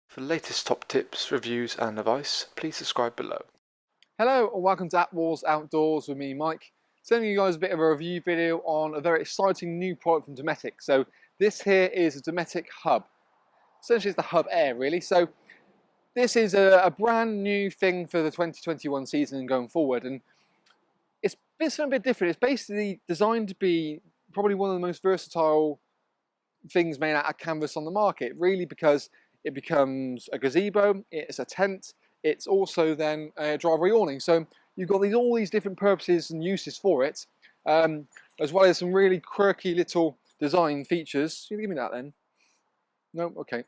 For the latest top tips, reviews and advice, please subscribe below. Hello and welcome to Attwoolls Outdoors with me, Mike. Sending you guys a bit of a review video on a very exciting new product from Dometic. So this here is a Dometic HUB. Essentially it's the HUB Air really. So this is a brand new thing for the 2021 season and going forward. And it's something a bit different. It's basically designed to be probably one of the most versatile things made out of canvas on the market, really, because it becomes a gazebo, it's a tent, it's also then a driveway awning. So you've got all these different purposes and uses for it, as well as some really quirky little design features. You give me that then? No? Okay.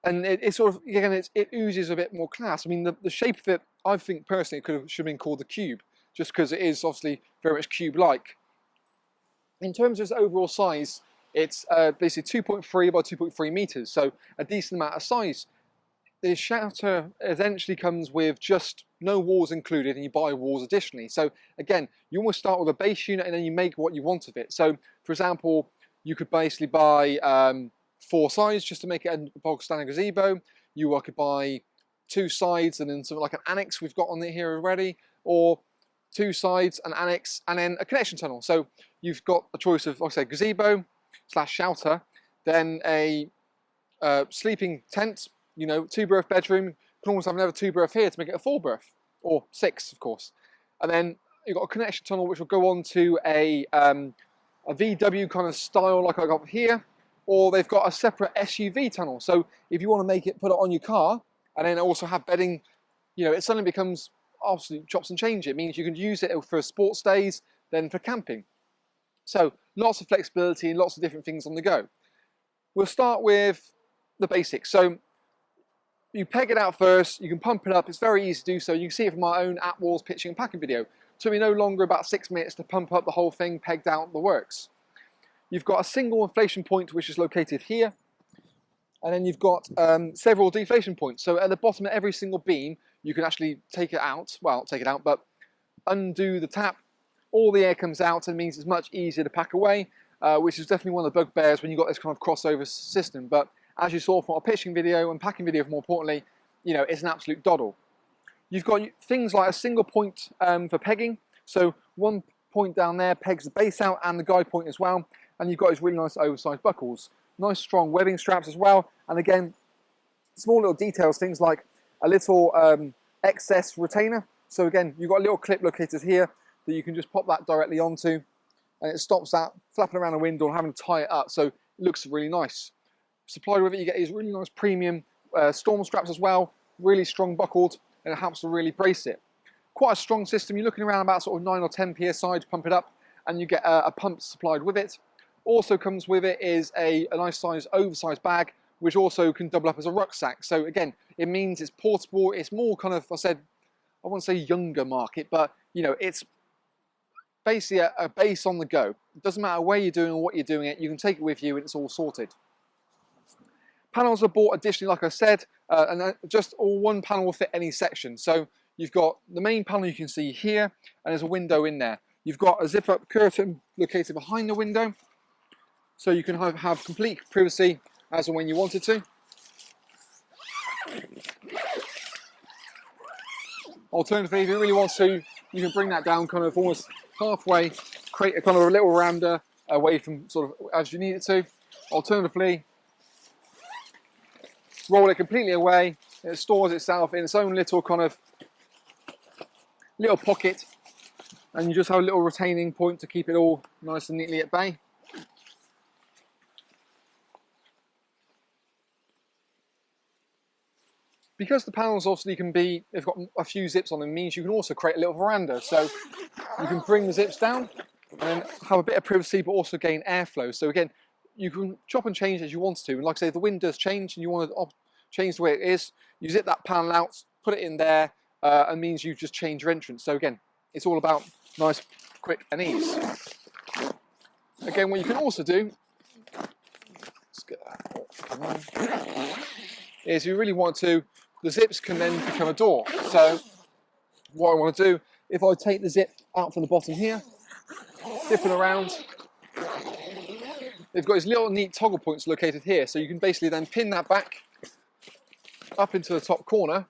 And it sort of, again, it oozes a bit more class. I mean, the shape of it, I think personally, should have been called the cube, just because it is obviously very much cube-like. In terms of its overall size, it's basically 2.3 by 2.3 meters, so a decent amount of size. The shelter essentially comes with just no walls included, and you buy walls additionally. So again, you almost start with a base unit and then you make what you want of it. So for example, you could basically buy 4 sides just to make it a bog standard gazebo. You could buy 2 sides and then something like an annex we've got on it here already, or 2 sides, an annex, and then a connection tunnel. So you've got a choice of, like I say, gazebo / shelter, then a sleeping tent, you know, 2-berth bedroom. You can almost have another 2-berth here to make it a 4-berth, or 6 of course. And then you've got a connection tunnel which will go on to a VW kind of style like I got here, or they've got a separate SUV tunnel. So if you want to make it, put it on your car, and then also have bedding, you know, it suddenly becomes obviously chops and change. It means you can use it for sports days, then for camping. So lots of flexibility and lots of different things on the go. We'll start with the basics. So you peg it out first, you can pump it up, it's very easy to do so. You can see it from my own Attwoolls pitching and packing video. It took me no longer about 6 minutes to pump up the whole thing, pegged out the works. You've got a single inflation point which is located here, and then you've got several deflation points. So at the bottom of every single beam, you can actually take it out, well, take it out, but undo the tap. All the air comes out and means it's much easier to pack away, which is definitely one of the bugbears when you've got this kind of crossover system. But as you saw from our pitching video and packing video, more importantly, you know, it's an absolute doddle. You've got things like a single point for pegging. So one point down there pegs the base out and the guide point as well. And you've got these really nice oversized buckles. Nice strong webbing straps as well. And again, small little details, things like a little excess retainer. So again, you've got a little clip located here that you can just pop that directly onto, and it stops that flapping around the window and having to tie it up. So it looks really nice. Supplied with it, you get these really nice premium storm straps as well, really strong buckled, and it helps to really brace it. Quite a strong system. You're looking around about sort of 9 or 10 psi to pump it up, and you get a pump supplied with it. Also comes with it is a nice size oversized bag, which also can double up as a rucksack. So again, it means it's portable. It's more kind of, I won't say younger market, but you know, it's basically a base on the go. It doesn't matter where you're doing or what you're doing it, you can take it with you and it's all sorted. Panels are bought additionally, like I said, and just all one panel will fit any section. So you've got the main panel you can see here, and there's a window in there. You've got a zip-up curtain located behind the window, so you can have complete privacy as and when you wanted to. Alternatively, if you really want to, you can bring that down kind of almost halfway, create a kind of a little veranda away from sort of as you need it to. Alternatively, roll it completely away. It stores itself in its own little kind of little pocket, and you just have a little retaining point to keep it all nice and neatly at bay. Because the panels obviously they've got a few zips on them, means you can also create a little veranda. So you can bring the zips down and have a bit of privacy, but also gain airflow. So again, you can chop and change as you want to. And like I say, if the wind does change and you want to change the way it is, you zip that panel out, put it in there, and means you just change your entrance. So again, it's all about nice, quick and ease. Again, what you can also do, let's get that, is you really want to, the zips can then become a door. So what I want to do, if I take the zip out from the bottom here, zipping around. They've got these little neat toggle points located here, so you can basically then pin that back up into the top corner,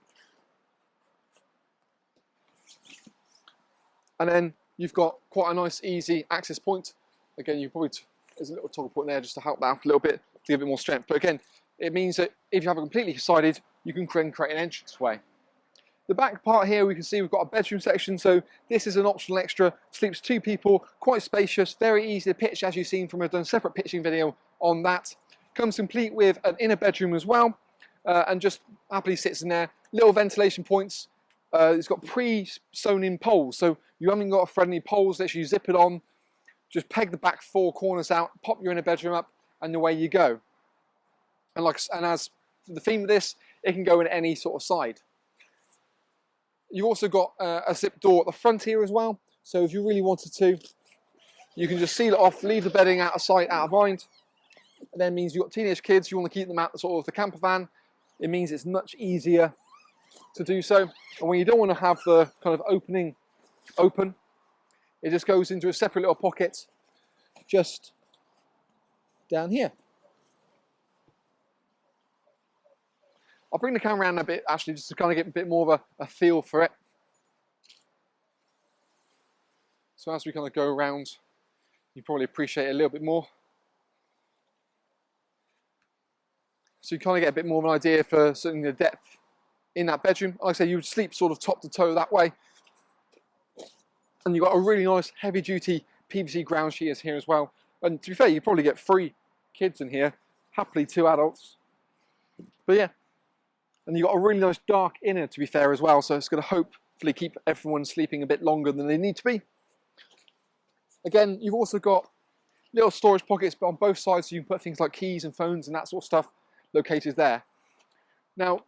and then you've got quite a nice easy access point. Again, you probably there's a little toggle point there just to help that out a little bit, to give it more strength. But again, it means that if you have it completely sided, you can create an entranceway. The back part here, we can see we've got a bedroom section, so this is an optional extra, sleeps 2 people, quite spacious, very easy to pitch, as you've seen from a separate pitching video on that. Comes complete with an inner bedroom as well, and just happily sits in there. Little ventilation points. It's got pre-sewn in poles, so you haven't got to thread any poles, literally zip it on, just peg the back 4 corners out, pop your inner bedroom up, and away you go. And as the theme of this, it can go in any sort of side. You've also got a zip door at the front here as well, so if you really wanted to, you can just seal it off, leave the bedding out of sight, out of mind. And then means you've got teenage kids, you want to keep them out sort of the camper van. It means it's much easier to do so. And when you don't want to have the kind of opening open, it just goes into a separate little pocket just down here. I'll bring the camera around a bit, actually, just to kind of get a bit more of a feel for it. So as we kind of go around, you probably appreciate it a little bit more. So you kind of get a bit more of an idea for certainly the depth in that bedroom. Like I say, you would sleep sort of top to toe that way. And you've got a really nice heavy duty PVC ground sheeters here as well. And to be fair, you probably get 3 kids in here, happily 2 adults. But yeah. And you've got a really nice dark inner, to be fair, as well, so it's going to hopefully keep everyone sleeping a bit longer than they need to be. Again, you've also got little storage pockets on both sides, so you can put things like keys and phones and that sort of stuff located there. Now,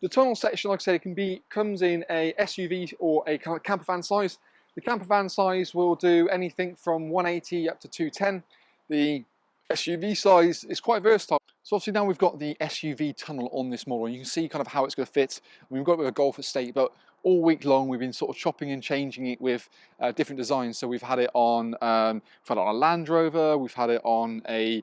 the tunnel section, like I said, it comes in a SUV or a kind of camper van size. The camper van size will do anything from 180 up to 210. The SUV size is quite versatile. So obviously now we've got the SUV tunnel on this model, and you can see kind of how it's going to fit. I mean, we've got it with a Golf Estate, but all week long we've been sort of chopping and changing it with different designs. So we've had it on a Land Rover, we've had it on a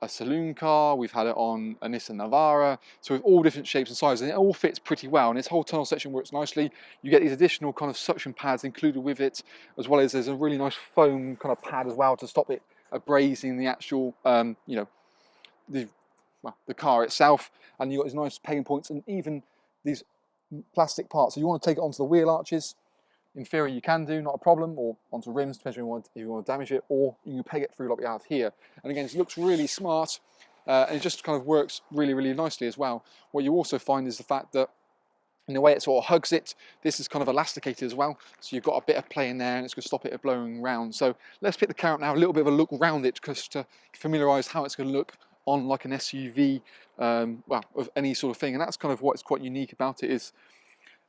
saloon car, we've had it on a Nissan Navara, so with all different shapes and sizes, and it all fits pretty well, and this whole tunnel section works nicely. You get these additional kind of suction pads included with it, as well as there's a really nice foam kind of pad as well to stop it abrasing the actual, you know, the car itself. And you've got these nice pegging points and even these plastic parts. So you want to take it onto the wheel arches, in theory you can do, not a problem, or onto rims, depending on if you want to damage it, or you can peg it through like we have here. And again, it looks really smart, and it just kind of works really, really nicely as well. What you also find is the fact that in the way it sort of hugs it, this is kind of elasticated as well, so you've got a bit of play in there, and it's going to stop it blowing around. So let's pick the car up now, a little bit of a look around it, just to familiarise how it's going to look on like an SUV, well, of any sort of thing. And that's kind of what's quite unique about it, is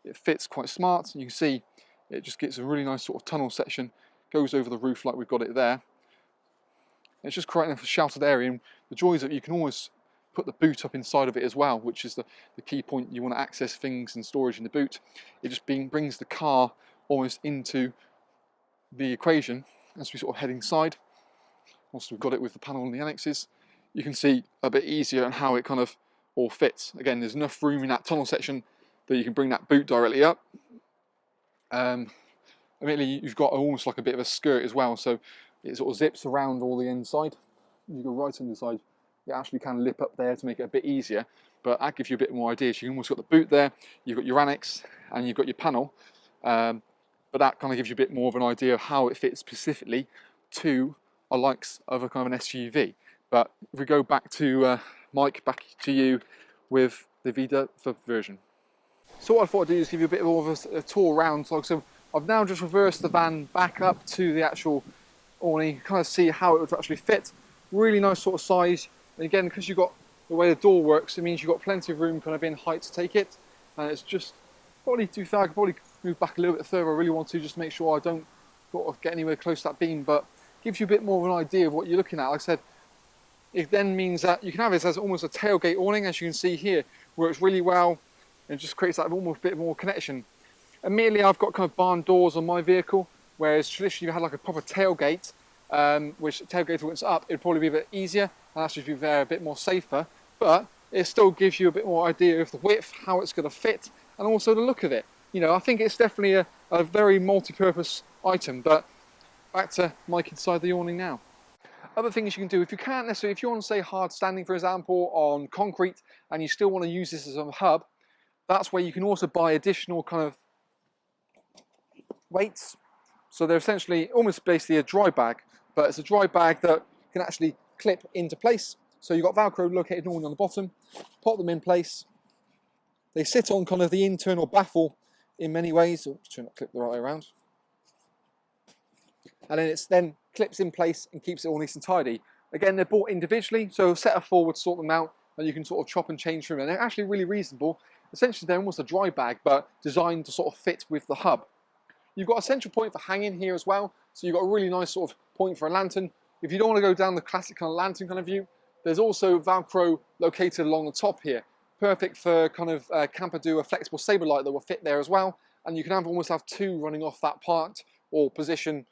it fits quite smart. You can see it just gets a really nice sort of tunnel section, goes over the roof like we've got it there. It's just creating a sheltered area, and the joys of it, you can always put the boot up inside of it as well, which is the key point. You want to access things and storage in the boot. It just brings the car almost into the equation as we sort of head inside. Once we've got it with the panel and the annexes, you can see a bit easier on how it kind of all fits. Again, there's enough room in that tunnel section that you can bring that boot directly up. Immediately you've got almost like a bit of a skirt as well, so it sort of zips around all the inside. You go right on the side, it actually can lip up there to make it a bit easier, but that gives you a bit more idea. So you've almost got the boot there, you've got your Annex, and you've got your panel, but that kind of gives you a bit more of an idea of how it fits specifically to a likes of a kind of an SUV. But if we go back to Mike, back to you with the Vida version. So what I thought I'd do is give you a bit more of a tour around. So I've now just reversed the van back up to the actual awning, kind of see how it would actually fit. Really nice sort of size. And again, because you've got the way the door works, it means you've got plenty of room kind of in height to take it. And it's just probably too far. I could probably move back a little bit further. I really want to, just make sure I don't sort of get anywhere close to that beam, but gives you a bit more of an idea of what you're looking at. Like I said, it then means that you can have this as almost a tailgate awning, as you can see here. Works really well, and just creates that almost bit more connection. Immediately I've got kind of barn doors on my vehicle, whereas traditionally you had like a proper tailgate, which tailgate once up, it'd probably be a bit easier and actually be there a bit more safer, but it still gives you a bit more idea of the width, how it's going to fit, and also the look of it. You know, I think it's definitely a very multi-purpose item. But back to Mike inside the awning now. Other things you can do, if you can't necessarily, if you want to say hard standing, for example, on concrete, and you still want to use this as a hub, that's where you can also buy additional kind of weights. So they're essentially almost basically a dry bag, but it's a dry bag that can actually clip into place. So you've got Velcro located normally on the bottom, pop them in place. They sit on kind of the internal baffle in many ways. Oh, trying to clip the right way around. And then it's then clips in place and keeps it all nice and tidy. Again, they're bought individually, so set a forward, sort them out, and you can sort of chop and change from them. And they're actually really reasonable. Essentially, they're almost a dry bag, but designed to sort of fit with the hub. You've got a central point for hanging here as well, so you've got a really nice sort of point for a lantern. If you don't want to go down the classic kind of lantern kind of view, there's also Velcro located along the top here. Perfect for kind of camper do a flexible saber light that will fit there as well. And you can almost have two running off that part or position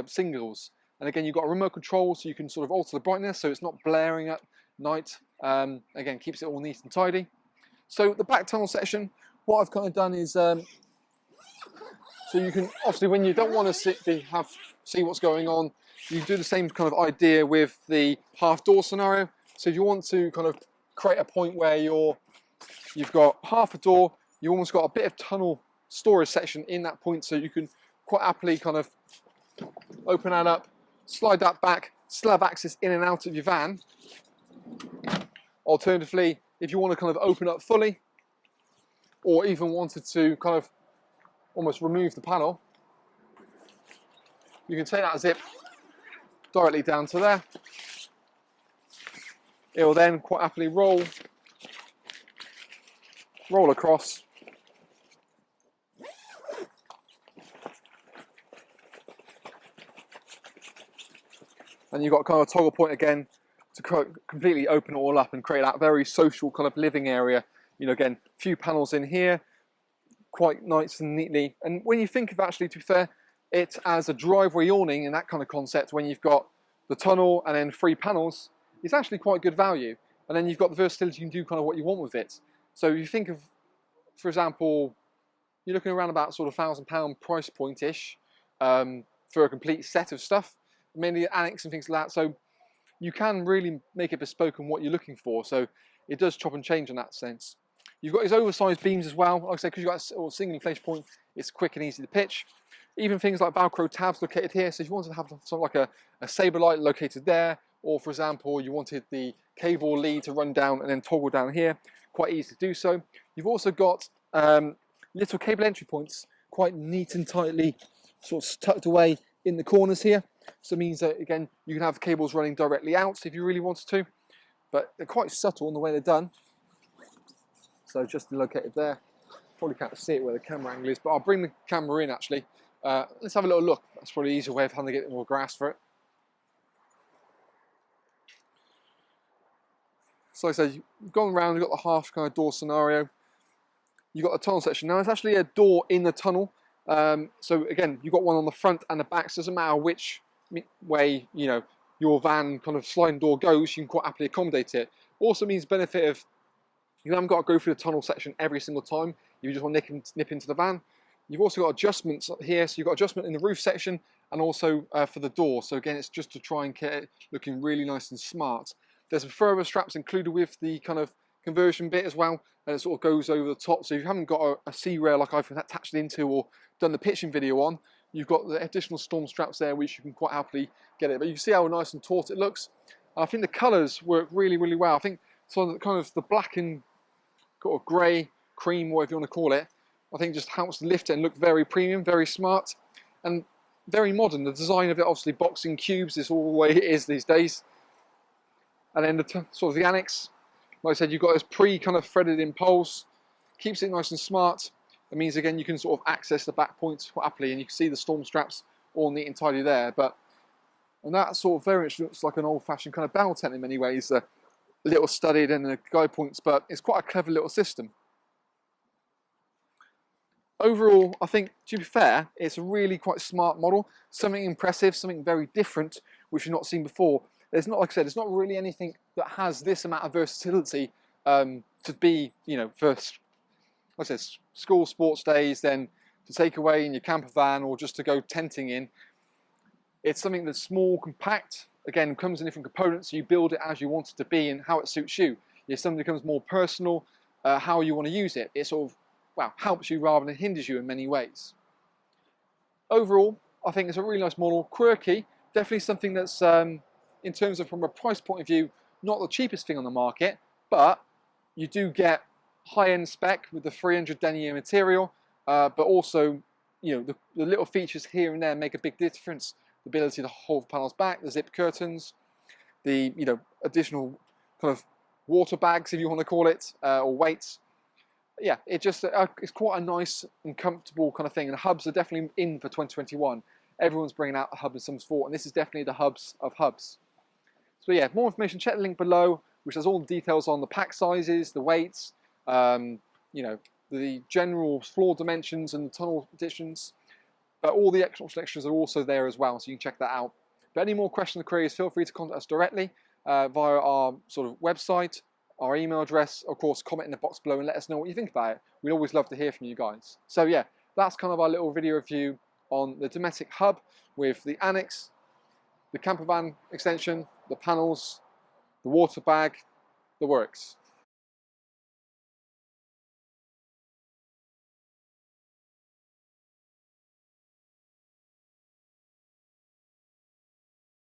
singles. And again, you've got a remote control, so you can sort of alter the brightness so it's not blaring at night. Again, keeps it all neat and tidy. So the back tunnel section, what I've kind of done is, so you can, obviously when you don't want to see what's going on, you can do the same kind of idea with the half door scenario. So if you want to kind of create a point where you've got half a door, you almost got a bit of tunnel storage section in that point, so you can quite happily kind of open that up, slide that back, still have access in and out of your van. Alternatively, if you want to kind of open up fully, or even wanted to kind of almost remove the panel, you can take that zip directly down to there. It will then quite happily roll across. And you've got kind of a toggle point again to completely open it all up and create that very social kind of living area. You know, again, a few panels in here, quite nice and neatly. And when you think of actually, to be fair, it as a driveway awning and that kind of concept, when you've got the tunnel and then 3 panels, it's actually quite good value. And then you've got the versatility, you can do kind of what you want with it. So you think of, for example, you're looking around about sort of £1,000 price point-ish for a complete set of stuff, mainly Annex and things like that. So you can really make it bespoke on what you're looking for. So it does chop and change in that sense. You've got these oversized beams as well. Like I said, because you've got a single inflation point, it's quick and easy to pitch. Even things like Velcro tabs located here. So if you wanted to have something like a saber light located there, or for example, you wanted the cable lead to run down and then toggle down here, quite easy to do so. You've also got little cable entry points, quite neat and tightly sort of tucked away in the corners here. So it means that, again, you can have cables running directly out if you really wanted to, but they're quite subtle in the way they're done. So just located there. Probably can't see it where the camera angle is, but I'll bring the camera in actually. Let's have a little look. That's probably an easier way of having to get more grasp for it. So like I said, you've gone around, you've got the half kind of door scenario. You've got a tunnel section. Now, it's actually a door in the tunnel. So again, you've got one on the front and the back, so it doesn't matter which way, you know, your van kind of sliding door goes, you can quite happily accommodate it. Also means benefit of, you haven't got to go through the tunnel section every single time. You just want to nip into the van. You've also got adjustments here, so you've got adjustment in the roof section and also for the door. So again, it's just to try and get it looking really nice and smart. There's some further straps included with the kind of conversion bit as well, and it sort of goes over the top. So if you haven't got a C-rail like I've attached it into or done the pitching video on, you've got the additional storm straps there which you can quite happily get it. But you can see how nice and taut it looks. I think the colours work really, really well. I think so kind of the black and kind of grey, cream, whatever you want to call it, I think just helps to lift it and look very premium, very smart, and very modern. The design of it, obviously boxing cubes, is all the way it is these days. And then the sort of the Annex, like I said, you've got this kind of threaded in poles, keeps it nice and smart. It means again you can sort of access the back points quite happily, and you can see the storm straps all neat and tidy there. But and that sort of very much looks like an old-fashioned kind of barrel tent in many ways, a little studded and the guide points, but it's quite a clever little system. Overall, I think, to be fair, it's a really quite smart model, something impressive, something very different, which you've not seen before. There's not, like I said, there's not really anything that has this amount of versatility to be, you know, for, like I said, school sports days, then to take away in your camper van or just to go tenting in. It's something that's small, compact, again, comes in different components, so you build it as you want it to be and how it suits you. If something becomes more personal, how you want to use it, it sort of, well, helps you rather than hinders you in many ways. Overall, I think it's a really nice model, quirky, definitely something that's, in terms of from a price point of view, not the cheapest thing on the market, but you do get high-end spec with the 300 denier material, but also, you know, the little features here and there make a big difference. The ability to hold panels back, the zip curtains, the, you know, additional kind of water bags, if you want to call it, or weights. Yeah, it just it's quite a nice and comfortable kind of thing, and hubs are definitely in for 2021. Everyone's bringing out a hub of some sort, and this is definitely the hubs of hubs. So yeah, more information, check the link below, which has all the details on the pack sizes, the weights, you know, the general floor dimensions and the tunnel additions. But all the extras are also there as well, so you can check that out. But any more questions or queries, feel free to contact us directly via our sort of website, our email address, of course, comment in the box below and let us know what you think about it. We'd always love to hear from you guys. So yeah, that's kind of our little video review on the Dometic HUB with the Annex, the campervan extension, the panels, the water bag, the works.